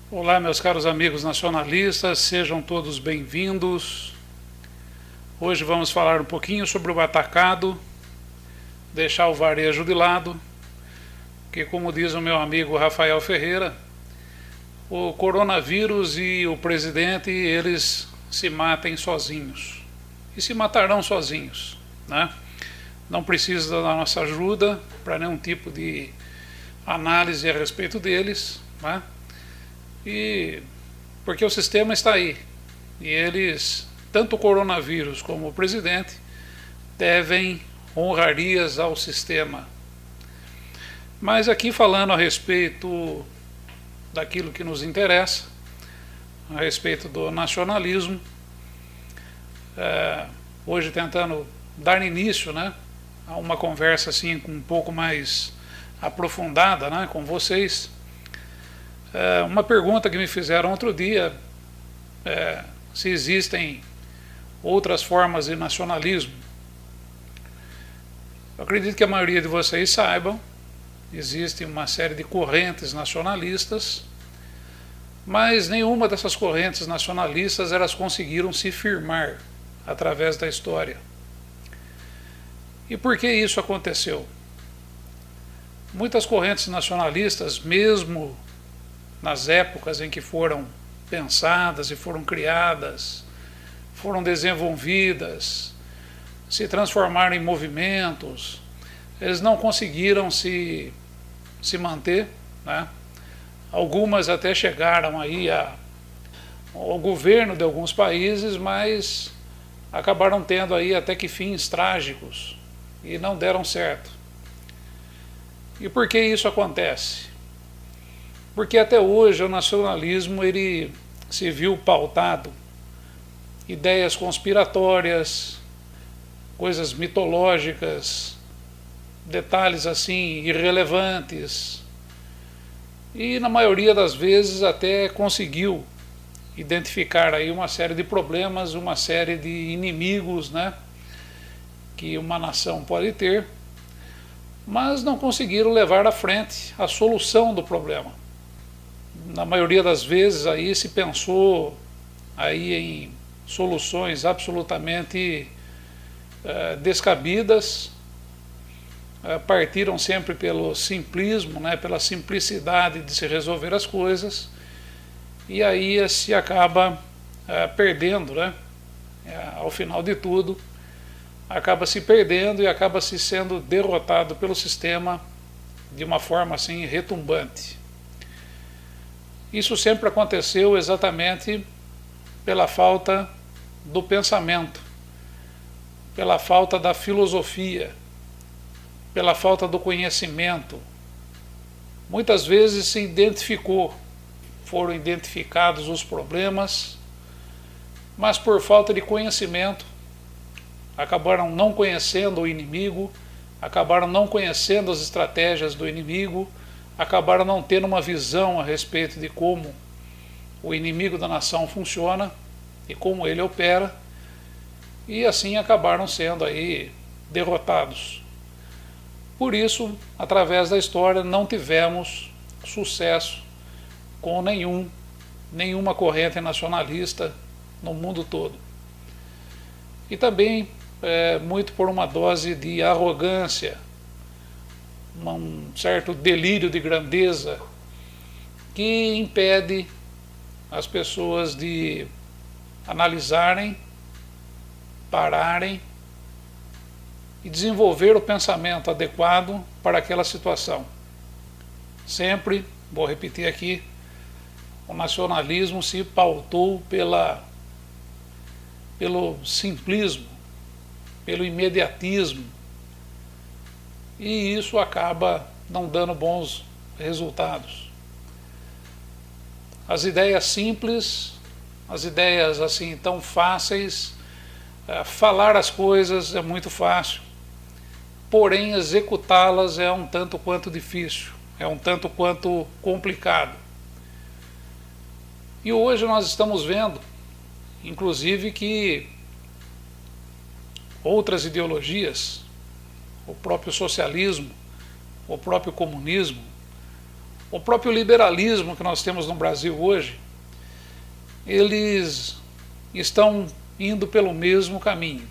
Olá, meus caros amigos nacionalistas, sejam todos bem-vindos. Hoje vamos falar um pouquinho sobre o atacado, deixar o varejo de lado, que, como diz o meu amigo Rafael Ferreira, o coronavírus e o presidente, eles se matem sozinhos e se matarão sozinhos, né? Não precisa da nossa ajuda para nenhum tipo de análise a respeito deles, né? E porque o sistema está aí e eles, tanto o coronavírus como o presidente, devem honrarias ao sistema. Mas aqui falando a respeito daquilo que nos interessa, a respeito do nacionalismo, hoje tentando dar início, né, a uma conversa assim um pouco mais aprofundada, né, com vocês. Uma pergunta que me fizeram outro dia, se existem outras formas de nacionalismo. Eu acredito que a maioria de vocês saibam, existe uma série de correntes nacionalistas, mas nenhuma dessas correntes nacionalistas elas conseguiram se firmar através da história. E por que isso aconteceu? Muitas correntes nacionalistas, mesmo nas épocas em que foram pensadas e foram criadas, foram desenvolvidas, se transformaram em movimentos, eles não conseguiram se manter, né? Algumas até chegaram aí ao governo de alguns países, mas acabaram tendo aí até que fins trágicos e não deram certo. E por que isso acontece? Porque até hoje o nacionalismo ele se viu pautado ideias conspiratórias, coisas mitológicas, detalhes assim irrelevantes, e na maioria das vezes até conseguiu identificar aí uma série de problemas, uma série de inimigos, né, que uma nação pode ter, mas não conseguiram levar à frente a solução do problema. Na maioria das vezes aí se pensou aí em soluções absolutamente descabidas, partiram sempre pelo simplismo, né, pela simplicidade de se resolver as coisas, e aí se acaba perdendo, né, ao final de tudo, acaba se perdendo e acaba se sendo derrotado pelo sistema de uma forma assim retumbante. Isso sempre aconteceu exatamente pela falta do pensamento, pela falta da filosofia, pela falta do conhecimento. Muitas vezes se identificou, foram identificados os problemas, mas por falta de conhecimento, acabaram não conhecendo o inimigo, acabaram não conhecendo as estratégias do inimigo, acabaram não tendo uma visão a respeito de como o inimigo da nação funciona e como ele opera, e assim acabaram sendo aí derrotados. Por isso, através da história, não tivemos sucesso com nenhuma corrente nacionalista no mundo todo. E também muito por uma dose de arrogância, um certo delírio de grandeza que impede as pessoas de analisarem, pararem e desenvolver o pensamento adequado para aquela situação. Sempre, vou repetir aqui, o nacionalismo se pautou pelo simplismo, pelo imediatismo, e isso acaba não dando bons resultados. As ideias simples, as ideias assim tão fáceis, falar as coisas é muito fácil, porém executá-las é um tanto quanto difícil, é um tanto quanto complicado. E hoje nós estamos vendo, inclusive, que outras ideologias, o próprio socialismo, o próprio comunismo, O próprio liberalismo que nós temos no Brasil hoje, eles estão indo pelo mesmo caminho.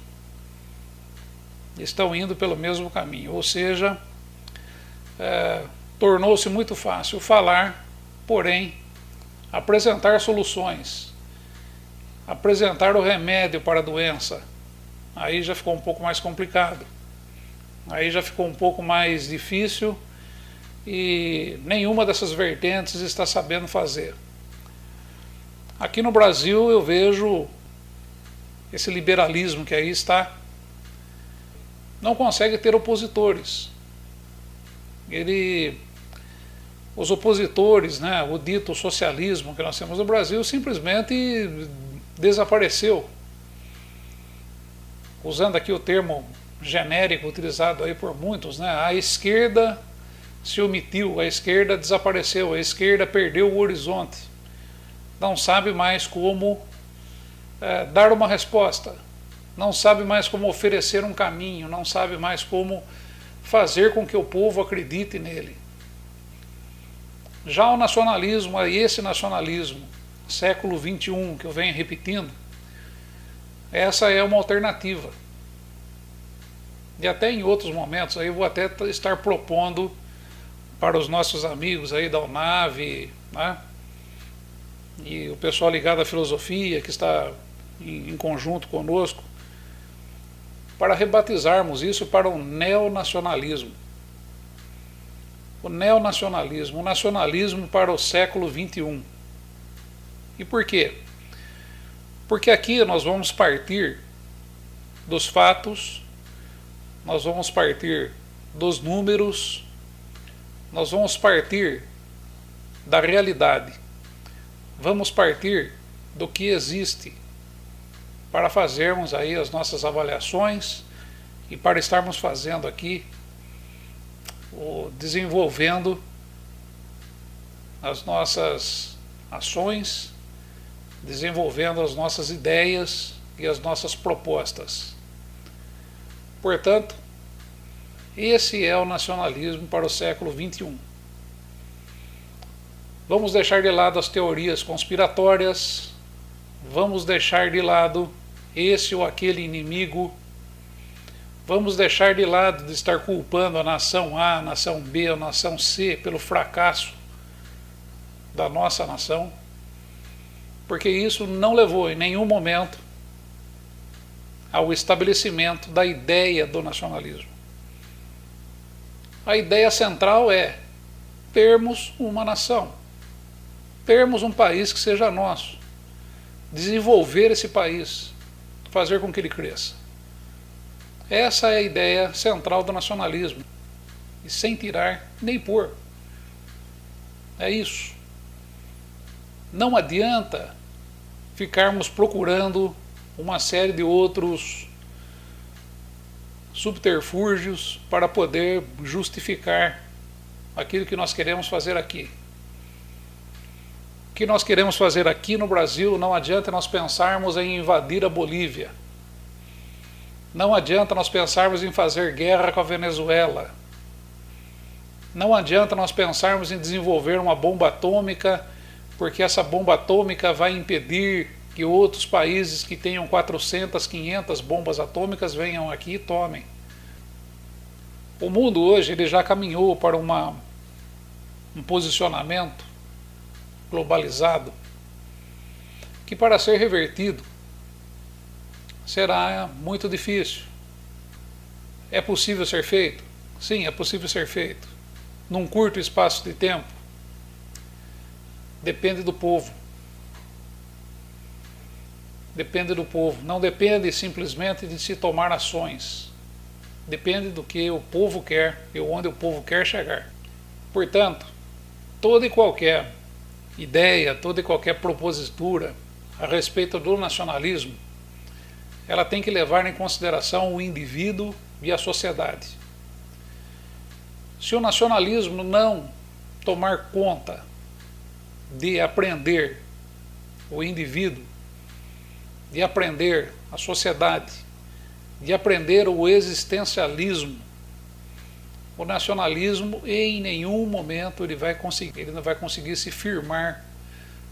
Estão indo pelo mesmo caminho, ou seja, tornou-se muito fácil falar, porém, apresentar soluções, apresentar o remédio para a doença, aí já ficou um pouco mais complicado, aí já ficou um pouco mais difícil e nenhuma dessas vertentes está sabendo fazer. Aqui no Brasil eu vejo esse liberalismo que aí está, não consegue ter opositores. Os opositores, né, o dito socialismo que nós temos no Brasil simplesmente desapareceu. Usando aqui o termo genérico utilizado aí por muitos, né, a esquerda se omitiu, a esquerda desapareceu, a esquerda perdeu o horizonte. Não sabe mais como dar uma resposta, não sabe mais como oferecer um caminho, não sabe mais como fazer com que o povo acredite nele. Já o nacionalismo, esse nacionalismo, século XXI, que eu venho repetindo, essa é uma alternativa. E até em outros momentos, aí eu vou até estar propondo para os nossos amigos aí da UNAV, né, e o pessoal ligado à filosofia, que está em conjunto conosco, para rebatizarmos isso para o neonacionalismo. O neonacionalismo, o nacionalismo para o século XXI. E por quê? Porque aqui nós vamos partir dos fatos, nós vamos partir dos números, nós vamos partir da realidade, vamos partir do que existe, para fazermos aí as nossas avaliações e para estarmos fazendo aqui, desenvolvendo as nossas ações, desenvolvendo as nossas ideias e as nossas propostas. Portanto, esse é o nacionalismo para o século XXI. Vamos deixar de lado as teorias conspiratórias, vamos deixar de lado esse ou aquele inimigo, vamos deixar de lado de estar culpando a nação A, a nação B, a nação C pelo fracasso da nossa nação, porque isso não levou em nenhum momento ao estabelecimento da ideia do nacionalismo. A ideia central é termos uma nação, termos um país que seja nosso, desenvolver esse país, fazer com que ele cresça. Essa é a ideia central do nacionalismo, e sem tirar nem pôr. É isso. Não adianta ficarmos procurando uma série de outros subterfúgios para poder justificar aquilo que nós queremos fazer aqui. O que nós queremos fazer aqui no Brasil, não adianta nós pensarmos em invadir a Bolívia. Não adianta nós pensarmos em fazer guerra com a Venezuela. Não adianta nós pensarmos em desenvolver uma bomba atômica, porque essa bomba atômica vai impedir que outros países que tenham 400, 500 bombas atômicas venham aqui e tomem. O mundo hoje ele já caminhou para um posicionamento globalizado, que para ser revertido será muito difícil. É possível ser feito? Sim, é possível ser feito. Num curto espaço de tempo? Depende do povo. Depende do povo. Não depende simplesmente de se tomar ações. Depende do que o povo quer e onde o povo quer chegar. Portanto, toda e qualquer ideia, toda e qualquer propositura a respeito do nacionalismo, ela tem que levar em consideração o indivíduo e a sociedade. Se o nacionalismo não tomar conta de aprender o indivíduo, de aprender a sociedade, de aprender o existencialismo, o nacionalismo em nenhum momento ele não vai conseguir se firmar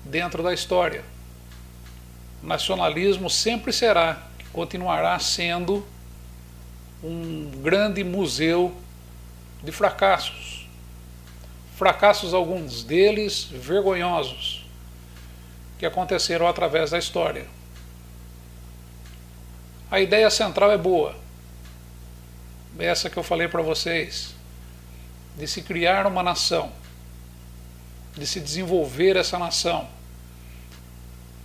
dentro da história. O nacionalismo sempre será, continuará sendo um grande museu de fracassos. Fracassos, alguns deles vergonhosos, que aconteceram através da história. A ideia central é boa, essa que eu falei para vocês, de se criar uma nação, de se desenvolver essa nação,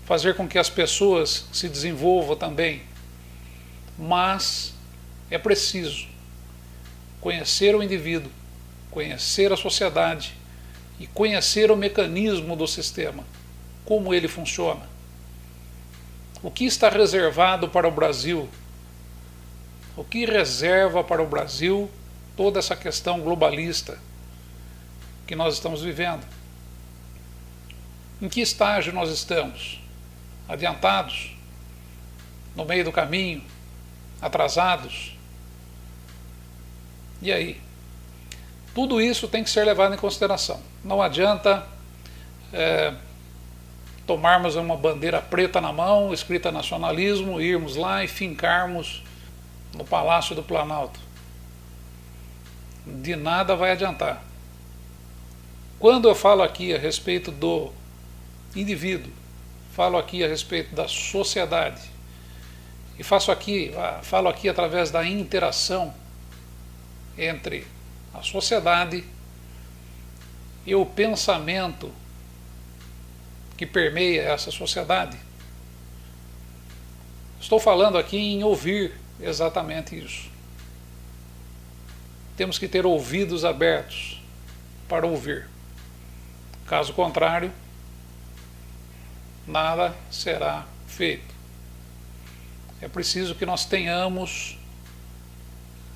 fazer com que as pessoas se desenvolvam também, mas é preciso conhecer o indivíduo, conhecer a sociedade e conhecer o mecanismo do sistema, como ele funciona. O que está reservado para o Brasil? O que reserva para o Brasil toda essa questão globalista que nós estamos vivendo? Em que estágio nós estamos? Adiantados? No meio do caminho? Atrasados? E aí? Tudo isso tem que ser levado em consideração. Não adianta tomarmos uma bandeira preta na mão, escrita nacionalismo, irmos lá e fincarmos no Palácio do Planalto. De nada vai adiantar. Quando eu falo aqui a respeito do indivíduo, falo aqui a respeito da sociedade, e falo aqui através da interação entre a sociedade e o pensamento que permeia essa sociedade. Estou falando aqui em ouvir exatamente isso. Temos que ter ouvidos abertos para ouvir. Caso contrário, nada será feito. É preciso que nós tenhamos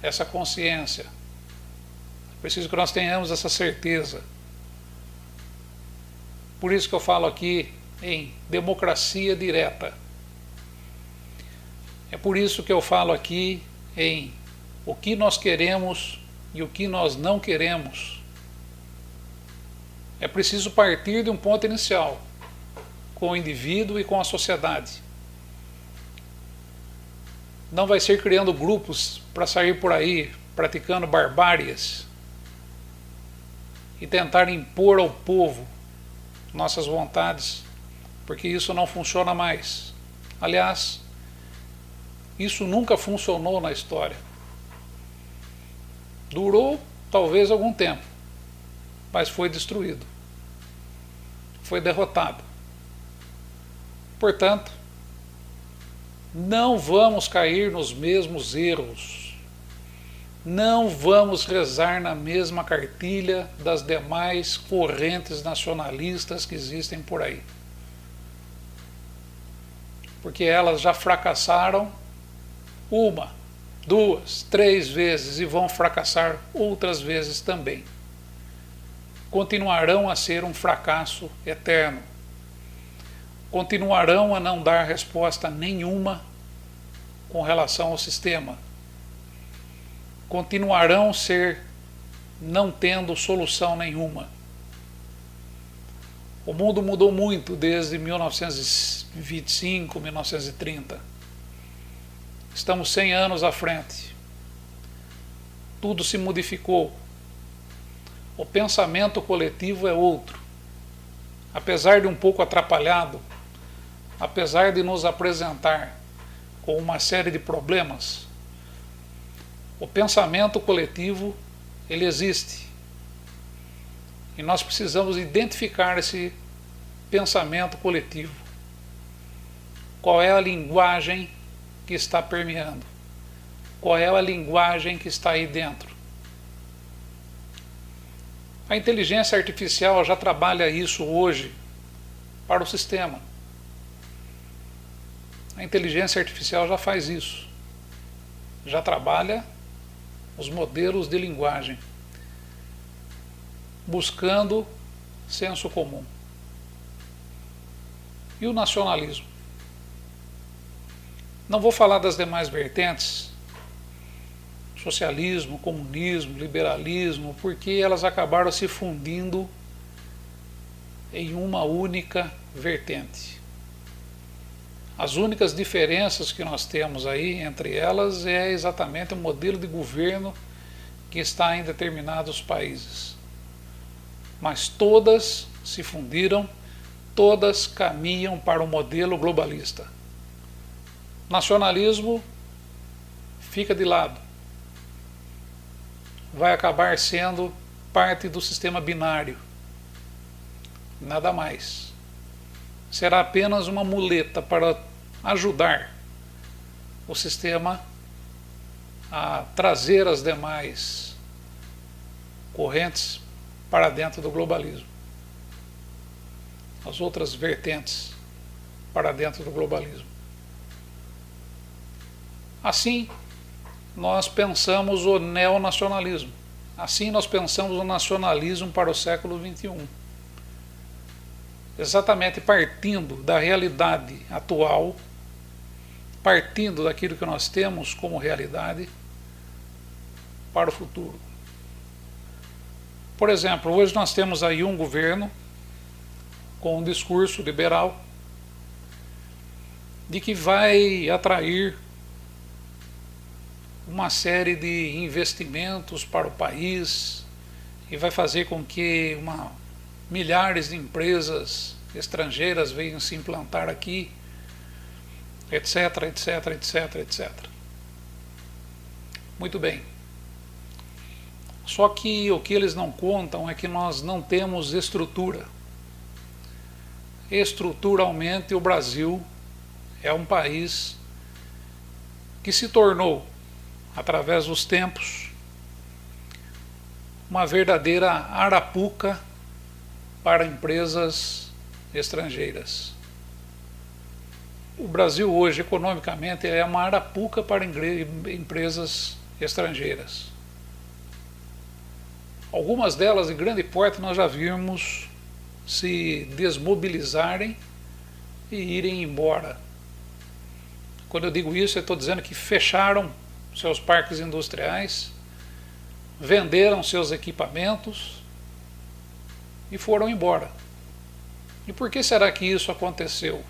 essa consciência. É preciso que nós tenhamos essa certeza. Por isso que eu falo aqui em democracia direta. É por isso que eu falo aqui em o que nós queremos e o que nós não queremos. É preciso partir de um ponto inicial, com o indivíduo e com a sociedade. Não vai ser criando grupos para sair por aí praticando barbáries e tentar impor ao povo nossas vontades, porque isso não funciona mais. Aliás, isso nunca funcionou na história. Durou talvez algum tempo, mas foi destruído, foi derrotado. Portanto, não vamos cair nos mesmos erros, não vamos rezar na mesma cartilha das demais correntes nacionalistas que existem por aí, porque elas já fracassaram uma, duas, três vezes e vão fracassar outras vezes também. Continuarão a ser um fracasso eterno. Continuarão a não dar resposta nenhuma com relação ao sistema. Continuarão não tendo solução nenhuma. O mundo mudou muito desde 1925, 1930. Estamos 100 anos à frente. Tudo se modificou. O pensamento coletivo é outro. Apesar de um pouco atrapalhado, apesar de nos apresentar com uma série de problemas, o pensamento coletivo, ele existe. E nós precisamos identificar esse pensamento coletivo. Qual é a linguagem que está permeando? Qual é a linguagem que está aí dentro? A inteligência artificial já trabalha isso hoje para o sistema. A inteligência artificial já faz isso. Já trabalha os modelos de linguagem, buscando senso comum. E o nacionalismo? Não vou falar das demais vertentes, socialismo, comunismo, liberalismo, porque elas acabaram se fundindo em uma única vertente. As únicas diferenças que nós temos aí entre elas é exatamente o modelo de governo que está em determinados países. Mas todas se fundiram, todas caminham para o modelo globalista. Nacionalismo fica de lado. Vai acabar sendo parte do sistema binário. Nada mais. Será apenas uma muleta para ajudar o sistema a trazer as demais correntes para dentro do globalismo. As outras vertentes para dentro do globalismo. Assim, nós pensamos o neonacionalismo. Assim, nós pensamos o nacionalismo para o século XXI. Exatamente partindo da realidade atual, partindo daquilo que nós temos como realidade para o futuro. Por exemplo, hoje nós temos aí um governo com um discurso liberal de que vai atrair uma série de investimentos para o país e vai fazer com que milhares de empresas estrangeiras venham se implantar aqui, etc, etc, etc, etc. Muito bem. Só que o que eles não contam é que nós não temos estrutura. Estruturalmente, o Brasil é um país que se tornou, através dos tempos, uma verdadeira arapuca para empresas estrangeiras. O Brasil hoje, economicamente, é uma arapuca para empresas estrangeiras. Algumas delas, em grande porte, nós já vimos se desmobilizarem e irem embora. Quando eu digo isso, eu estou dizendo que fecharam seus parques industriais, venderam seus equipamentos e foram embora. E por que será que isso aconteceu?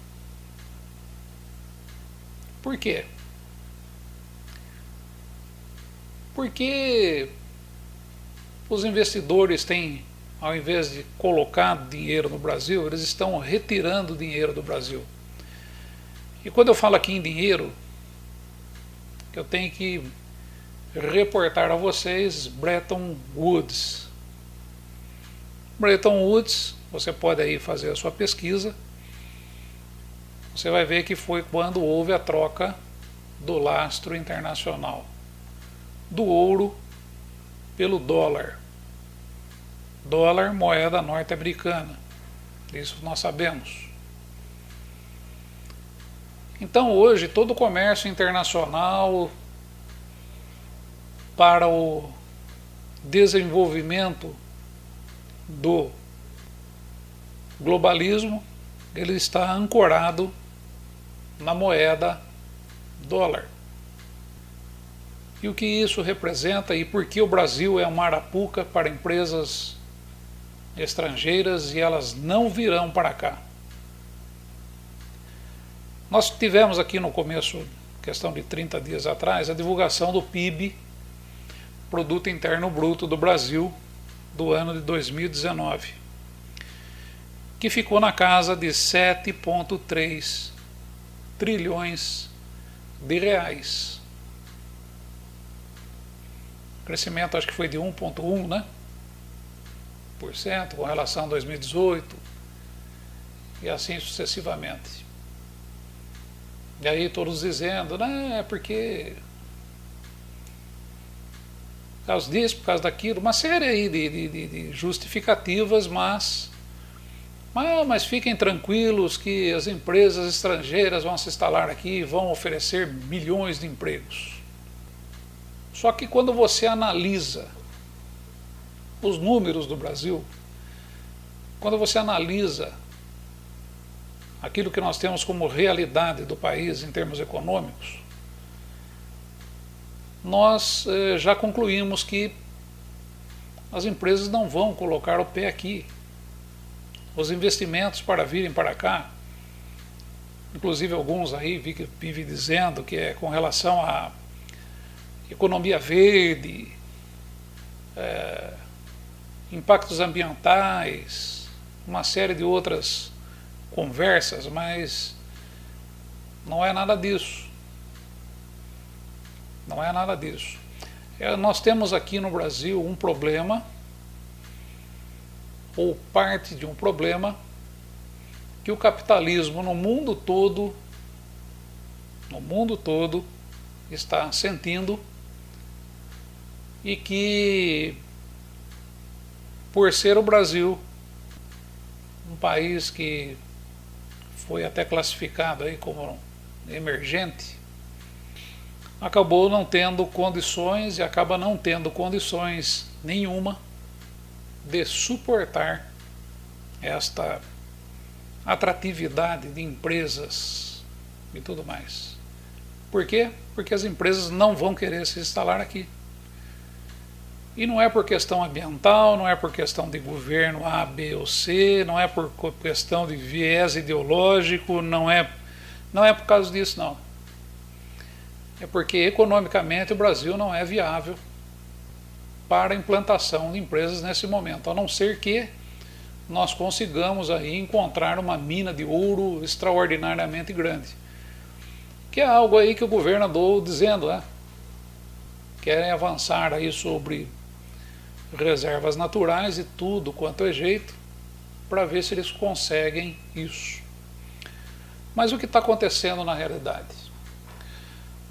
Por quê? Porque os investidores têm, ao invés de colocar dinheiro no Brasil, eles estão retirando dinheiro do Brasil. E quando eu falo aqui em dinheiro, eu tenho que reportar a vocês Bretton Woods. Bretton Woods, você pode aí fazer a sua pesquisa, você vai ver que foi quando houve a troca do lastro internacional, do ouro pelo dólar. Dólar, moeda norte-americana, isso nós sabemos. Então hoje todo o comércio internacional para o desenvolvimento do globalismo, ele está ancorado na moeda dólar. E o que isso representa e por que o Brasil é uma arapuca para empresas estrangeiras e elas não virão para cá? Nós tivemos aqui no começo, questão de 30 dias atrás, a divulgação do PIB, Produto Interno Bruto do Brasil, do ano de 2019, que ficou na casa de 7,3 trilhões de reais. O crescimento acho que foi de 1,1%, né? Com relação a 2018 e assim sucessivamente. E aí todos dizendo, né, é porque por causa disso, por causa daquilo, uma série aí de justificativas, mas fiquem tranquilos que as empresas estrangeiras vão se instalar aqui e vão oferecer milhões de empregos. Só que quando você analisa os números do Brasil, quando você analisa aquilo que nós temos como realidade do país em termos econômicos, nós já concluímos que as empresas não vão colocar o pé aqui. Os investimentos para virem para cá, inclusive alguns aí vivem dizendo que é com relação à economia verde, impactos ambientais, uma série de outras conversas, mas não é nada disso. Não é nada disso. Nós temos aqui no Brasil um problema, ou parte de um problema, que o capitalismo no mundo todo está sentindo, e que, por ser o Brasil um país que foi até classificado aí como emergente, acabou não tendo condições e acaba não tendo condições nenhuma de suportar esta atratividade de empresas e tudo mais. Por quê? Porque as empresas não vão querer se instalar aqui. E não é por questão ambiental, não é por questão de governo A, B ou C, não é por questão de viés ideológico, não é por causa disso, não. É porque economicamente o Brasil não é viável para a implantação de empresas nesse momento, a não ser que nós consigamos aí encontrar uma mina de ouro extraordinariamente grande. Que é algo aí que o governo andou dizendo, né? Querem avançar aí sobre reservas naturais e tudo quanto é jeito, para ver se eles conseguem isso. Mas o que está acontecendo na realidade?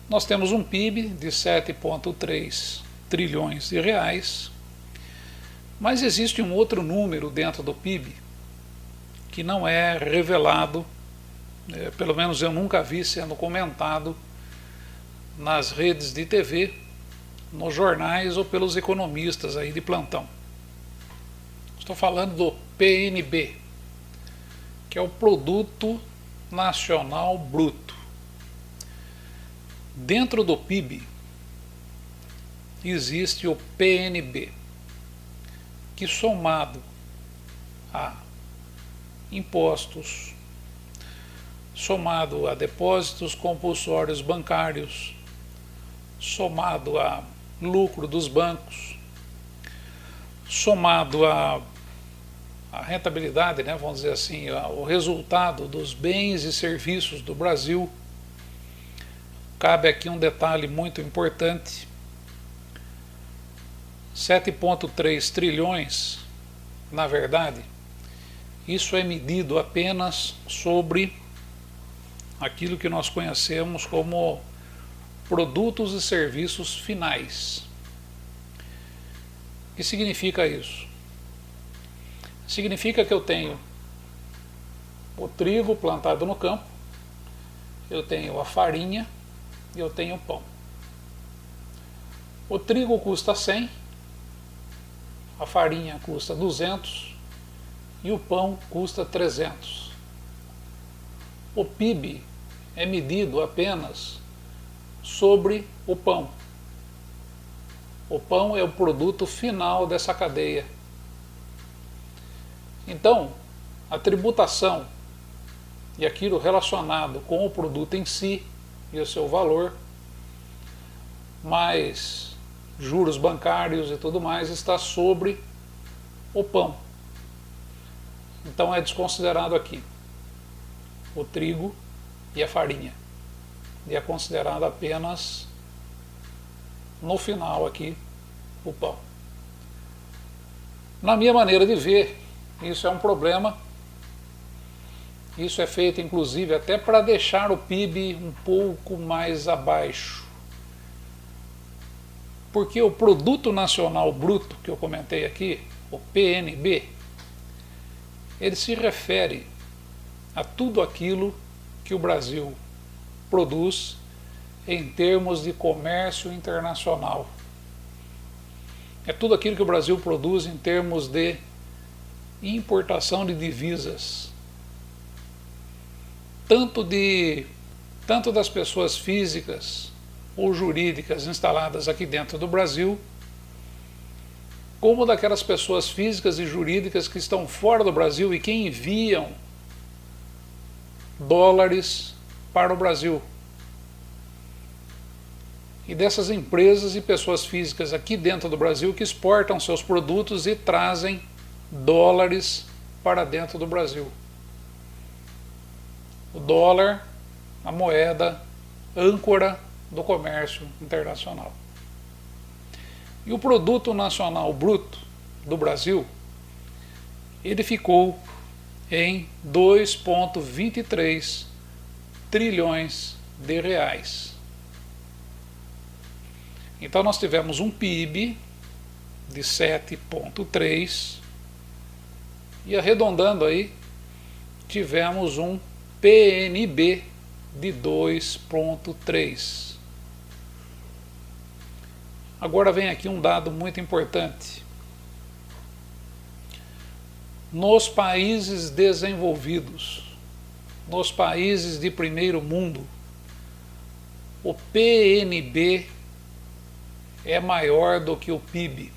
Nós temos um PIB de 7,3 trilhões de reais, mas existe um outro número dentro do PIB que não é revelado, pelo menos eu nunca vi sendo comentado nas redes de TV, nos jornais ou pelos economistas aí de plantão. Estou falando do PNB, que é o Produto Nacional Bruto. Dentro do PIB existe o PNB, que somado a impostos, somado a depósitos compulsórios bancários, somado a lucro dos bancos, somado a rentabilidade, né, vamos dizer assim, o resultado dos bens e serviços do Brasil. Cabe aqui um detalhe muito importante: 7,3 trilhões, na verdade, isso é medido apenas sobre aquilo que nós conhecemos como produtos e serviços finais. O que significa isso? Significa que eu tenho o trigo plantado no campo, eu tenho a farinha e eu tenho o pão. O trigo custa 100, a farinha custa 200 e o pão custa 300. O PIB é medido apenas sobre o pão. O pão é o produto final dessa cadeia. Então, a tributação e aquilo relacionado com o produto em si e o seu valor, mais juros bancários e tudo mais, está sobre o pão. Então é desconsiderado aqui o trigo e a farinha. E é considerado apenas no final aqui o pão. Na minha maneira de ver, isso é um problema. Isso é feito inclusive até para deixar o PIB um pouco mais abaixo. Porque o Produto Nacional Bruto, que eu comentei aqui, o PNB, ele se refere a tudo aquilo que o Brasil produz em termos de comércio internacional. É tudo aquilo que o Brasil produz em termos de importação de divisas, tanto das pessoas físicas ou jurídicas instaladas aqui dentro do Brasil, como daquelas pessoas físicas e jurídicas que estão fora do Brasil e que enviam dólares para o Brasil. E dessas empresas e pessoas físicas aqui dentro do Brasil que exportam seus produtos e trazem dólares para dentro do Brasil. O dólar, a moeda âncora do comércio internacional. E o produto nacional bruto do Brasil, ele ficou em 2,23 trilhões de reais. Então nós tivemos um PIB de 7,3 e, arredondando aí, tivemos um PNB de 2,3. Agora vem aqui um dado muito importante. Nos países desenvolvidos, nos países de primeiro mundo, o PNB é maior do que o PIB.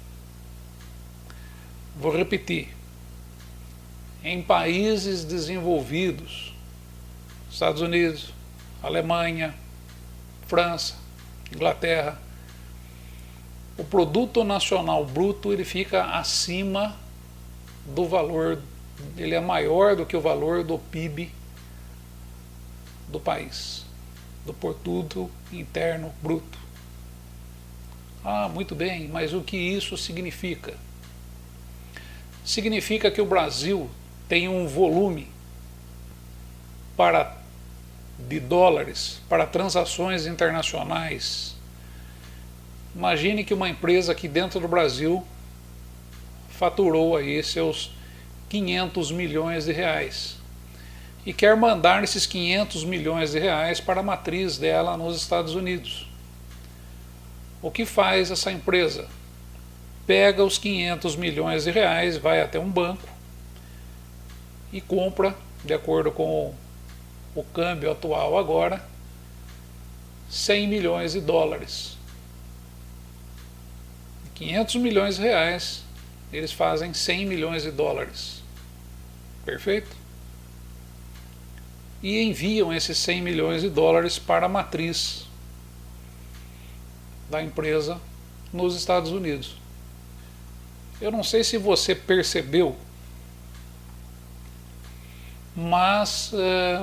Vou repetir. Em países desenvolvidos, Estados Unidos, Alemanha, França, Inglaterra, o produto nacional bruto ele fica acima do valor, ele é maior do que o valor do PIB do país, do produto interno bruto. Ah, muito bem, mas o que isso significa? Significa que o Brasil tem um volume de dólares para transações internacionais. Imagine que uma empresa aqui dentro do Brasil faturou aí seus 500 milhões de reais e quer mandar esses 500 milhões de reais para a matriz dela nos Estados Unidos. O que faz essa empresa? Pega os 500 milhões de reais, vai até um banco e compra, de acordo com o câmbio atual agora, 100 milhões de dólares. 500 milhões de reais, eles fazem 100 milhões de dólares. Perfeito? E enviam esses 100 milhões de dólares para a matriz da empresa nos Estados Unidos. Eu não sei se você percebeu, mas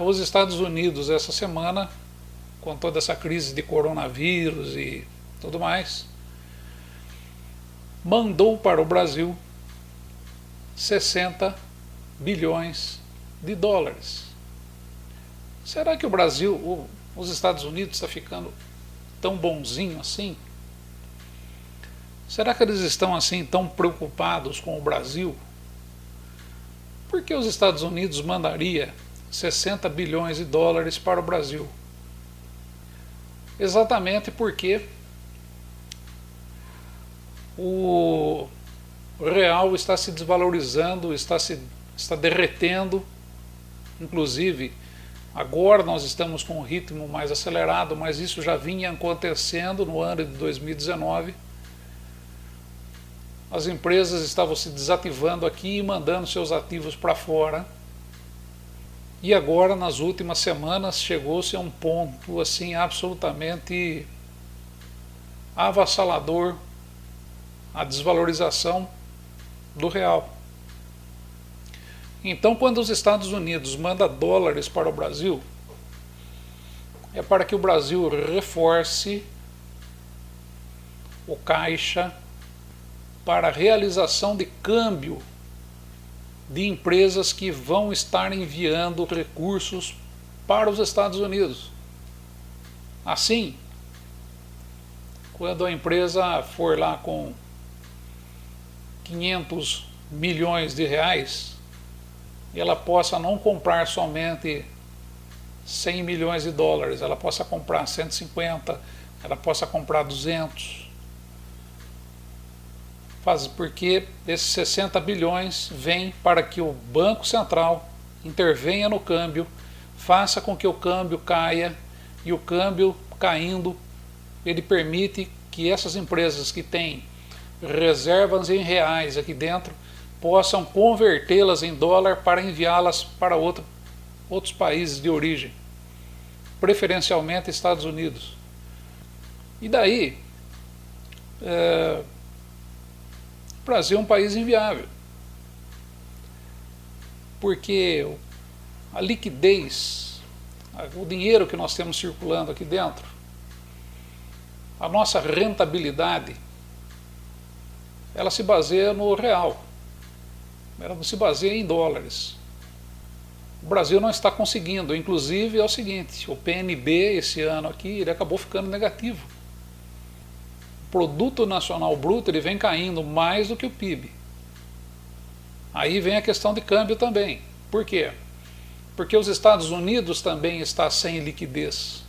os Estados Unidos essa semana, com toda essa crise de coronavírus e tudo mais, mandou para o Brasil 60 bilhões de dólares. Será que o Brasil, os Estados Unidos está ficando tão bonzinho assim? Será que eles estão assim tão preocupados com o Brasil? Por que os Estados Unidos mandaria 60 bilhões de dólares para o Brasil? Exatamente porque o real está se desvalorizando, está derretendo. Inclusive, agora nós estamos com um ritmo mais acelerado, mas isso já vinha acontecendo no ano de 2019. As empresas estavam se desativando aqui e mandando seus ativos para fora. E agora, nas últimas semanas, chegou-se a um ponto assim absolutamente avassalador, a desvalorização do real. Então, quando os Estados Unidos mandam dólares para o Brasil, é para que o Brasil reforce o caixa para a realização de câmbio de empresas que vão estar enviando recursos para os Estados Unidos. Assim, quando a empresa for lá com 500 milhões de reais, ela possa não comprar somente 100 milhões de dólares, ela possa comprar 150, ela possa comprar 200. Porque esses 60 bilhões vêm para que o Banco Central intervenha no câmbio, faça com que o câmbio caia, e o câmbio caindo, ele permite que essas empresas que têm reservas em reais aqui dentro possam convertê-las em dólar para enviá-las para outros países de origem, preferencialmente Estados Unidos. E daí, o Brasil é um país inviável, porque a liquidez, o dinheiro que nós temos circulando aqui dentro, a nossa rentabilidade, ela se baseia no real, ela não se baseia em dólares. O Brasil não está conseguindo, inclusive é o seguinte, o PNB esse ano aqui, ele acabou ficando negativo. O Produto Nacional Bruto, ele vem caindo mais do que o PIB. Aí vem a questão de câmbio também. Por quê? Porque os Estados Unidos também está sem liquidez.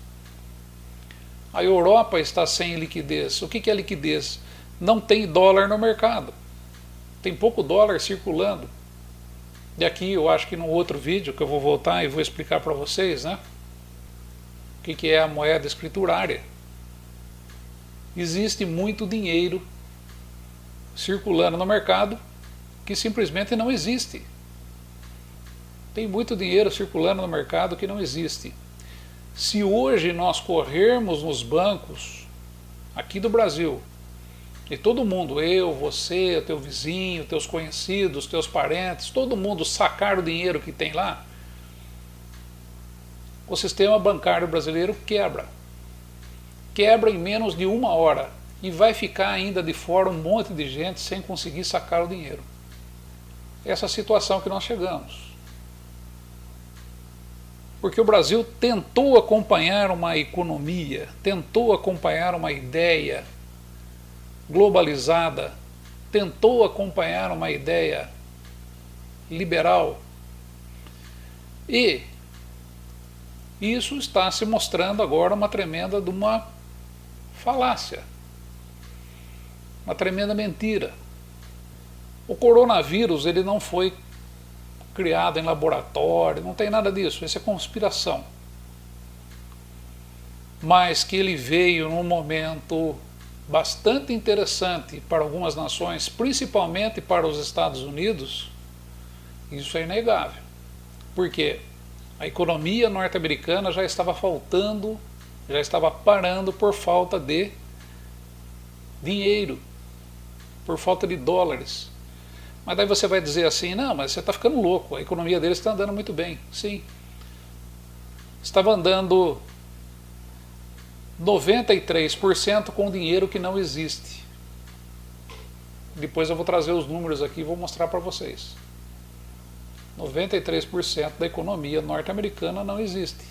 A Europa está sem liquidez. O que é liquidez? Não tem dólar no mercado. Tem pouco dólar circulando. E aqui eu acho que no outro vídeo que eu vou voltar e vou explicar para vocês, né? O que é a moeda escriturária. Existe muito dinheiro circulando no mercado que simplesmente não existe. Tem muito dinheiro circulando no mercado que não existe. Se hoje nós corrermos nos bancos aqui do Brasil, e todo mundo, eu, você, teu vizinho, teus conhecidos, teus parentes, todo mundo sacar o dinheiro que tem lá, o sistema bancário brasileiro quebra. Quebra em menos de 1 hora e vai ficar ainda de fora um monte de gente sem conseguir sacar o dinheiro. Essa é a situação que nós chegamos. Porque o Brasil tentou acompanhar uma economia, tentou acompanhar uma ideia globalizada, tentou acompanhar uma ideia liberal. E isso está se mostrando agora uma tremenda de uma falácia, uma tremenda mentira. O coronavírus, ele não foi criado em laboratório, não tem nada disso, isso é conspiração. Mas que ele veio num momento bastante interessante para algumas nações, principalmente para os Estados Unidos, isso é inegável. Por quê? A economia norte-americana já estava faltando, já estava parando por falta de dinheiro, por falta de dólares. Mas daí você vai dizer assim, não, mas você está ficando louco, a economia deles está andando muito bem. Sim, estava andando 93% com dinheiro que não existe. Depois eu vou trazer os números aqui e vou mostrar para vocês. 93% da economia norte-americana não existe.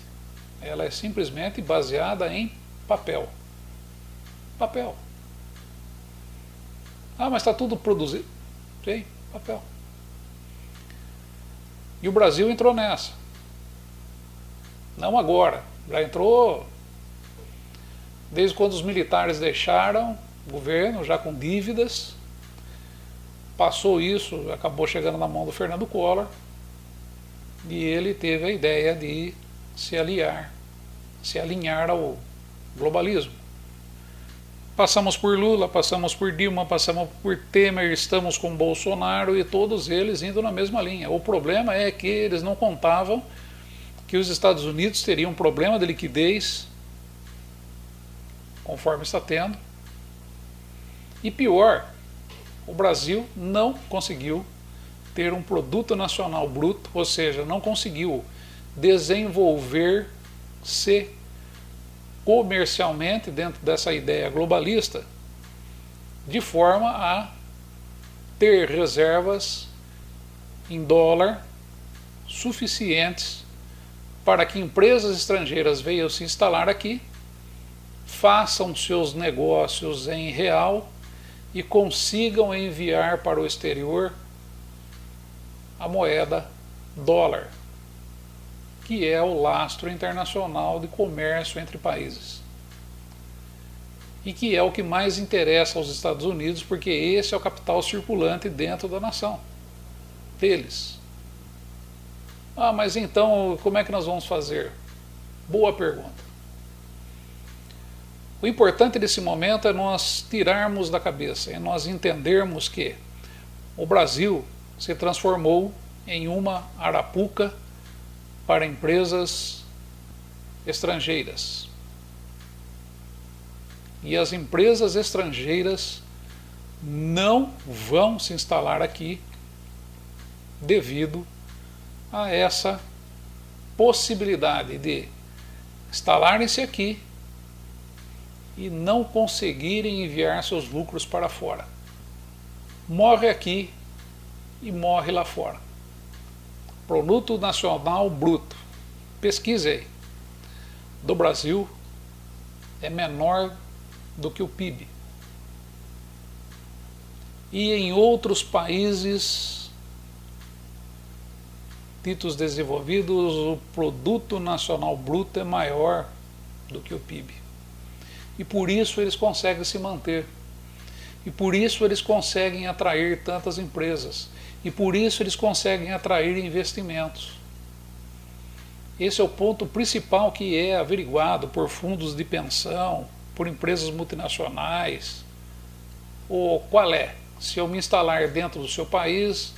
Ela é simplesmente baseada em papel. Papel. Ah, mas está tudo produzido. Sim, papel. E o Brasil entrou nessa. Não agora. Já entrou desde quando os militares deixaram o governo, já com dívidas. Passou isso, acabou chegando na mão do Fernando Collor. E ele teve a ideia de se alinhar ao globalismo. Passamos por Lula, passamos por Dilma, passamos por Temer, estamos com Bolsonaro e todos eles indo na mesma linha. O problema é que eles não contavam que os Estados Unidos teriam um problema de liquidez, conforme está tendo. E pior, o Brasil não conseguiu ter um produto nacional bruto, ou seja, não conseguiu desenvolver-se comercialmente dentro dessa ideia globalista, de forma a ter reservas em dólar suficientes para que empresas estrangeiras venham se instalar aqui, façam seus negócios em real e consigam enviar para o exterior a moeda dólar, que é o lastro internacional de comércio entre países. E que é o que mais interessa aos Estados Unidos, porque esse é o capital circulante dentro da nação deles. Ah, mas então como é que nós vamos fazer? Boa pergunta. O importante desse momento é nós tirarmos da cabeça, é nós entendermos que o Brasil se transformou em uma arapuca para empresas estrangeiras. E as empresas estrangeiras não vão se instalar aqui devido a essa possibilidade de instalarem-se aqui e não conseguirem enviar seus lucros para fora. Morre aqui e morre lá fora. Produto Nacional Bruto, pesquisei, do Brasil é menor do que o PIB. E em outros países ditos desenvolvidos, o Produto Nacional Bruto é maior do que o PIB. E por isso eles conseguem se manter. E por isso eles conseguem atrair tantas empresas. E por isso eles conseguem atrair investimentos. Esse é o ponto principal que é averiguado por fundos de pensão, por empresas multinacionais. Ou qual é? Se eu me instalar dentro do seu país,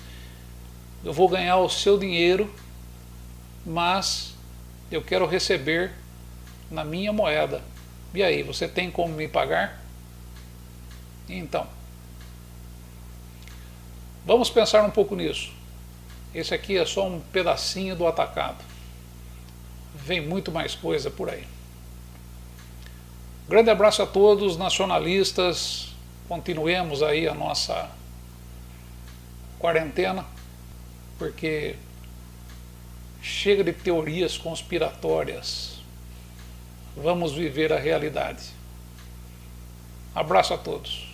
eu vou ganhar o seu dinheiro, mas eu quero receber na minha moeda. E aí, você tem como me pagar? Então, vamos pensar um pouco nisso. Esse aqui é só um pedacinho do atacado. Vem muito mais coisa por aí. Grande abraço a todos, nacionalistas. Continuemos aí a nossa quarentena, porque chega de teorias conspiratórias. Vamos viver a realidade. Abraço a todos.